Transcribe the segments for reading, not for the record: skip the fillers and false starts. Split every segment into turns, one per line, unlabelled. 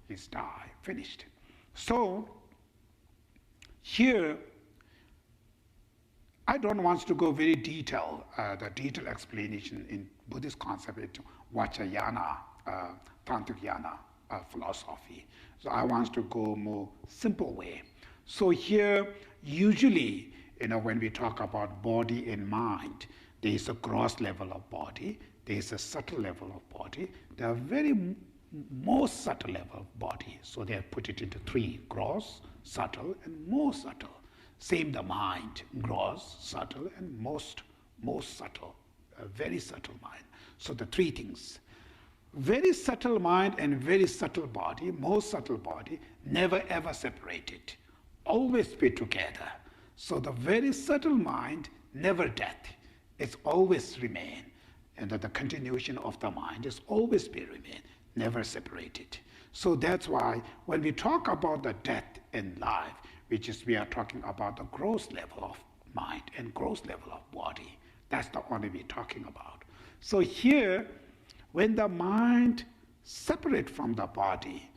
is die, finished. So here, I don't want to go very detailed, the detailed explanation in Buddhist concept, Vajrayana, Tantrayana philosophy. So I want to go more simple way. So here, usually, when we talk about body and mind, there is a gross level of body, there is a subtle level of body, there are very most subtle level of body. So they have put it into three: gross, subtle, and more subtle. Same the mind: gross, subtle, and most subtle, a very subtle mind. So the three things: very subtle mind and very subtle body, most subtle body, never ever separated, always be together. So the very subtle mind never death, it's always remain, and that the continuation of the mind is always be remain, never separated. So that's why when we talk about the death and life, which is we are talking about the gross level of mind and gross level of body, that's the only we're talking about. So here, when the mind separate from the body,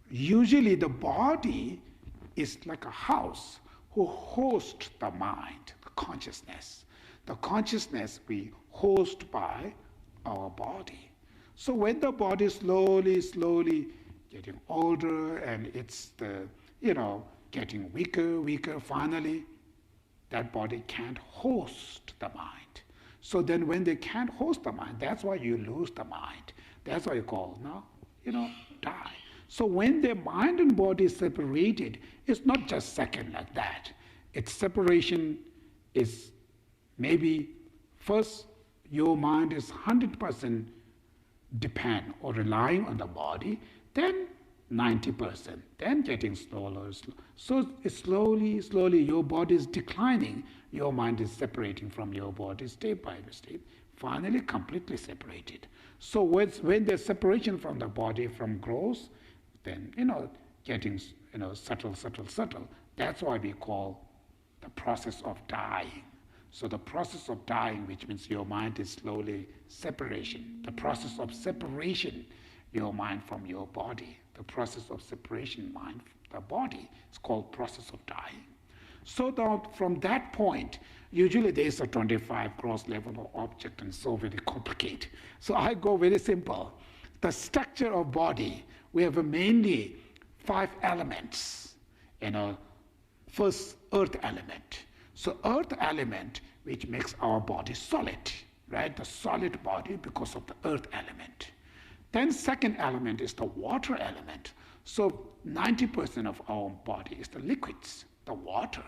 usually the body is like a house who hosts the mind, the consciousness. The consciousness we host by our body. So when the body slowly getting older and it's getting weaker, finally that body can't host the mind. So then when they can't host the mind, that's why you lose the mind. That's why you call die. So when the mind and body is separated, it's not just second like that. Its separation is maybe first your mind is 100% depend or relying on the body, then 90%, then getting slower. So it's slowly your body is declining, your mind is separating from your body step by step, finally completely separated. So when there's separation from the body from gross, then getting subtle. That's why we call the process of dying. So the process of dying, which means your mind is slowly separation. The process of separation, your mind from your body. The process of separation, mind from the body, is called process of dying. So from that point, usually there is a 25 gross level of object and so very complicated. So I go very simple. The structure of body, we have mainly 5 elements. First, earth element. So earth element, which makes our body solid, right? The solid body because of the earth element. Then second element is the water element. So 90% of our body is the liquids, the water.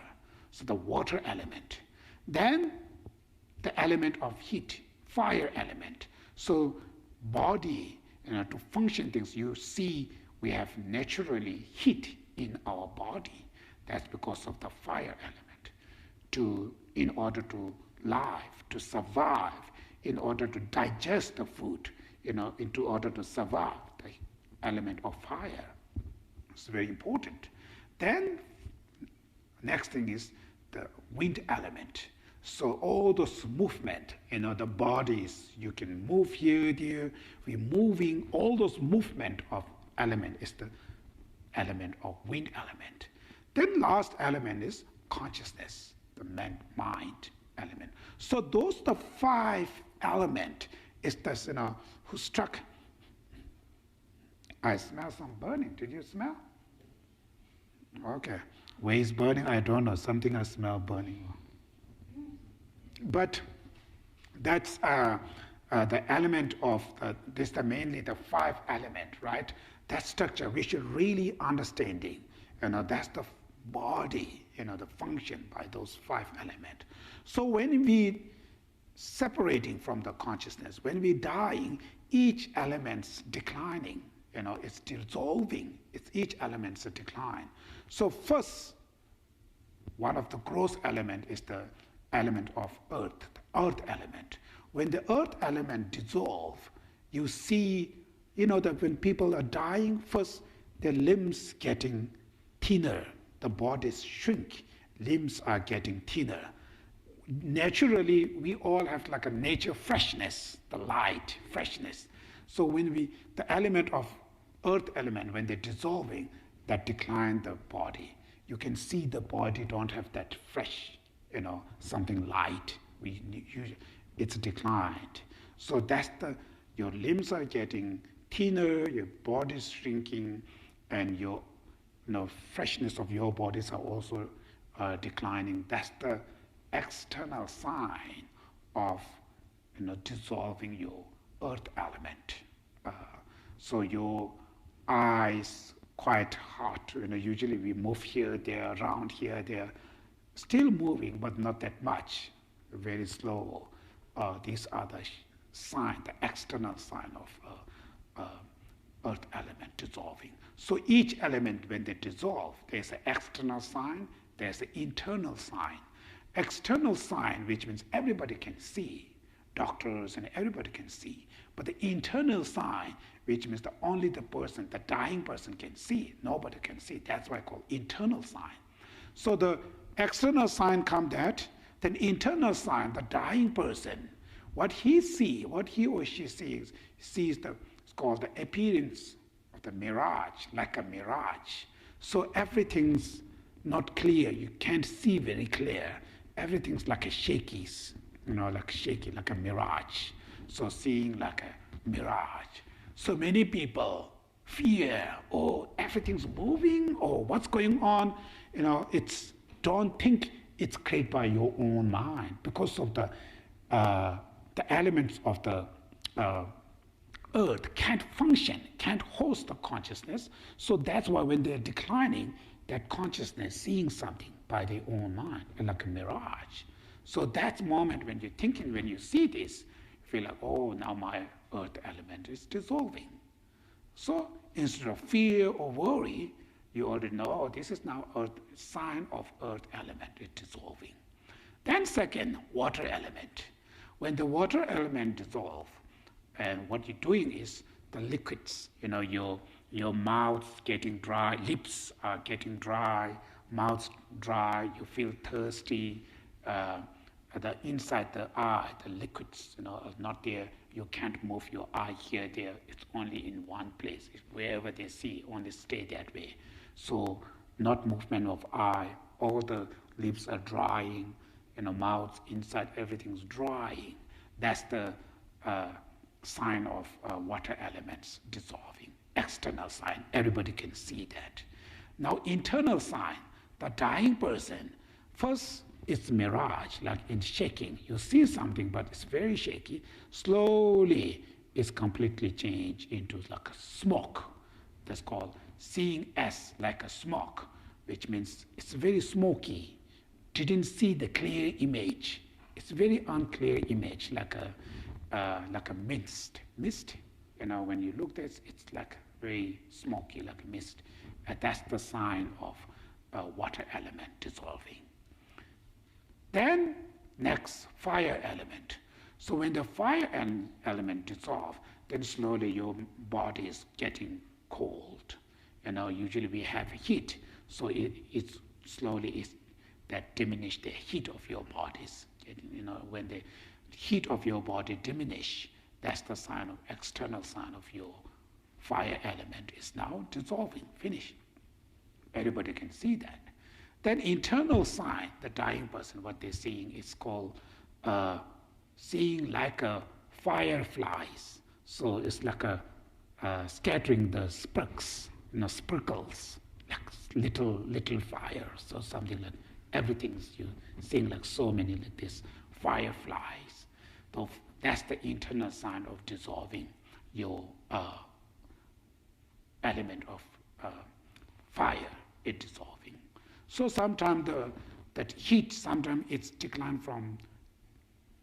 So the water element. Then the element of heat, fire element. So body, to function things, you see we have naturally heat in our body. That's because of the fire element. In order to live, to survive, in order to digest the food, in order to survive, the element of fire. It's very important. Then next thing is the wind element. So all those movement, the bodies, you can move here, there, we're moving, all those movement of element is the element of wind element. Then last element is consciousness, the mind element. So those the 5 element is this, who struck. I smell some burning. Did you smell? Okay. Where is burning? I don't know. Something I smell burning. But that's the element of, this is mainly the 5 element, right? That structure we should really understanding. That's the body, the function by those 5 elements. So when we separating from the consciousness, when we dying, each element's declining, it's dissolving, each element's a decline. So first, one of the gross element is the element of earth, the earth element. When the earth element dissolve, you see, that when people are dying, first their limbs getting thinner, the bodies shrink, limbs are getting thinner. Naturally, we all have like a nature freshness, the light, freshness. So when the element of earth element, when they're dissolving, that decline the body. You can see the body don't have that fresh, something light. It's declined. So that's your limbs are getting thinner, your body's shrinking, and your freshness of your bodies are also declining. That's the external sign of dissolving your earth element. So your eyes quite hot. Usually we move here, there, around here, there, still moving, but not that much, very slow. These are the sign, the external sign of earth element dissolving. So each element, when they dissolve, there's an external sign, there's an internal sign. External sign, which means everybody can see, doctors and everybody can see. But the internal sign, which means only the person, the dying person can see, nobody can see. That's why I call internal sign. So the external sign come that, then internal sign, the dying person, what he or she sees it's called the appearance of the mirage, like a mirage. So everything's not clear, you can't see very clear. Everything's like a shaky, like a mirage. So seeing like a mirage. So many people fear, everything's moving, what's going on? Don't think it's created by your own mind because of the elements of the earth can't function, can't host the consciousness. So that's why when they're declining, that consciousness seeing something by their own mind, like a mirage. So that moment when you're thinking, when you see this, you feel like, now my earth element is dissolving. So instead of fear or worry, you already know, this is now a sign of earth element is dissolving. Then second, water element. When the water element dissolves, and what you're doing is the liquids, your mouth's getting dry, lips are getting dry, mouth's dry, you feel thirsty, the inside the eye, the liquids, are not there. You can't move your eye here, there. It's only in one place. Wherever they see, only stay that way. So not movement of eye. All the lips are drying, mouth, inside, everything's drying. That's the sign of water elements dissolving. External sign, everybody can see that. Now internal sign, the dying person, first it's mirage, like in shaking. You see something, but it's very shaky. Slowly, it's completely changed into like a smoke. That's called seeing as like a smoke, which means it's very smoky. Didn't see the clear image. It's very unclear image, like a mist. When you look at it, it's like very smoky, like a mist. That's the sign of water element dissolving. Then next, fire element. So when the fire element dissolves, then slowly your body is getting cold. Usually we have heat, so it's slowly that diminish the heat of your bodies. When the heat of your body diminish, that's the sign of external sign of your fire element is now dissolving, finished. Everybody can see that. Then internal sign, the dying person, what they're seeing is called seeing like a fireflies. So it's like a scattering the sparks, sparkles, like little fires or something like everything's you seeing like so many like this fireflies. So that's the internal sign of dissolving your element of fire, it dissolving. So sometimes that heat, sometimes it's declined from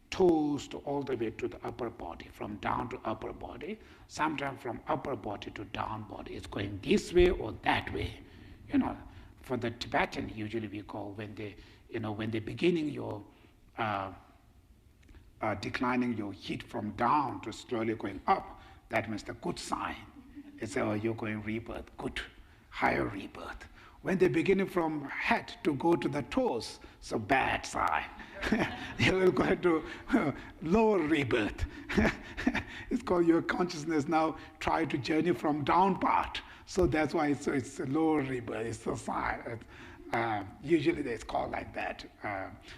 toes to all the way to the upper body, from down to upper body. Sometimes from upper body to down body. It's going this way or that way. For the Tibetan, usually we call when they're beginning your declining your heat from down to slowly going up, that means the good sign. It's you're going rebirth, good, higher rebirth. When they're beginning from head to go to the toes, it's a bad sign. You will go to lower rebirth. It's called your consciousness now try to journey from down part. So that's why it's a lower rebirth. It's a sign. Usually it's called like that.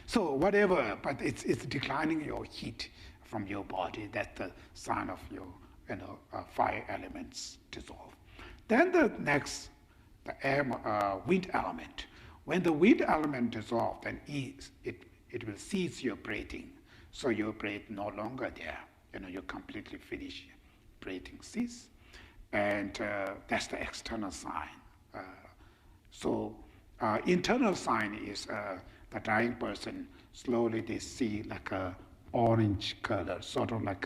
So whatever, but it's declining your heat from your body. That's the sign of your fire elements dissolve. Then the next, the air, wind element. When the wind element dissolves, then it will cease your breathing. So your breath no longer there. You completely finish breathing cease. And that's the external sign. Internal sign is the dying person, slowly they see like a orange color, sort of like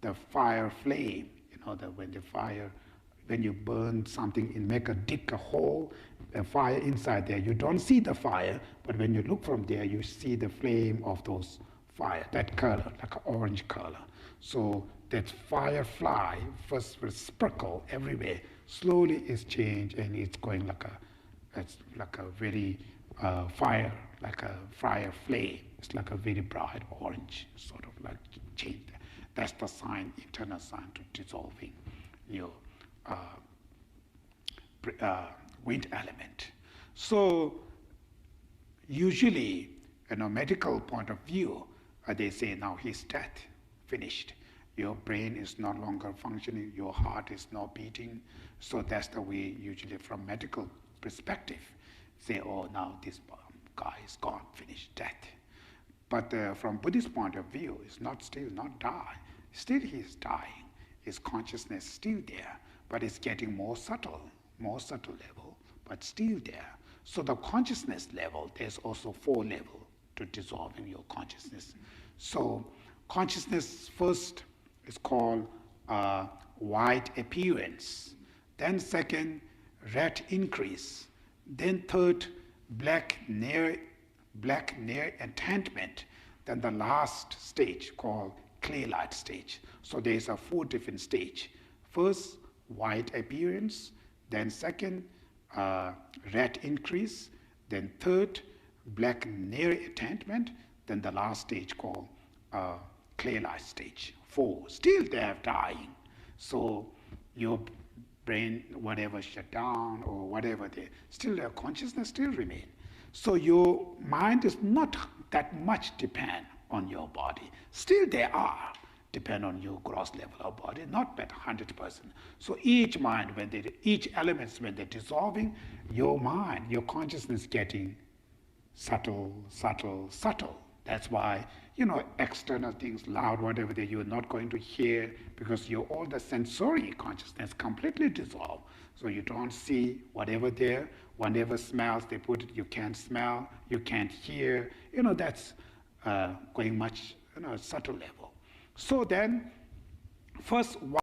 the fire flame. When you burn something and dig a hole, a fire inside there, you don't see the fire, but when you look from there, you see the flame of those fire, that color, like an orange color. So that firefly first will sparkle everywhere, slowly is changed, and it's going it's like a very fire, like a fire flame. It's like a very bright orange, sort of like change. That's the sign, internal sign to dissolving your wind element. So usually, in a medical point of view, they say now he's dead, finished. Your brain is no longer functioning, your heart is not beating. So that's the way usually from medical perspective say, oh, now this guy is gone, finished, dead. But from Buddhist point of view, it's still not die. Still he is dying. His consciousness is still there, but it's getting more subtle level, but still there. So the consciousness level, there's also 4 levels to dissolving your consciousness. So consciousness first is called white appearance. Then second, red increase. Then third, black near enchantment. Then the last stage called clay light stage. So there's 4 different stages. First, white appearance. Then second, red increase. Then third, black near enchantment. Then the last stage called clay light stage. 4. Still they are dying. So your brain, whatever shut down or whatever, their consciousness still remain. So your mind is not that much depend on your body. Still they are depend on your gross level of body, not at 100%. So each mind, each elements, when they're dissolving, your mind, your consciousness getting subtle. That's why, external things, loud, whatever, you're not going to hear because all the sensory consciousness completely dissolved. So you don't see whatever there, whatever smells they put it, you can't smell, you can't hear. That's going much, subtle level. So then, first,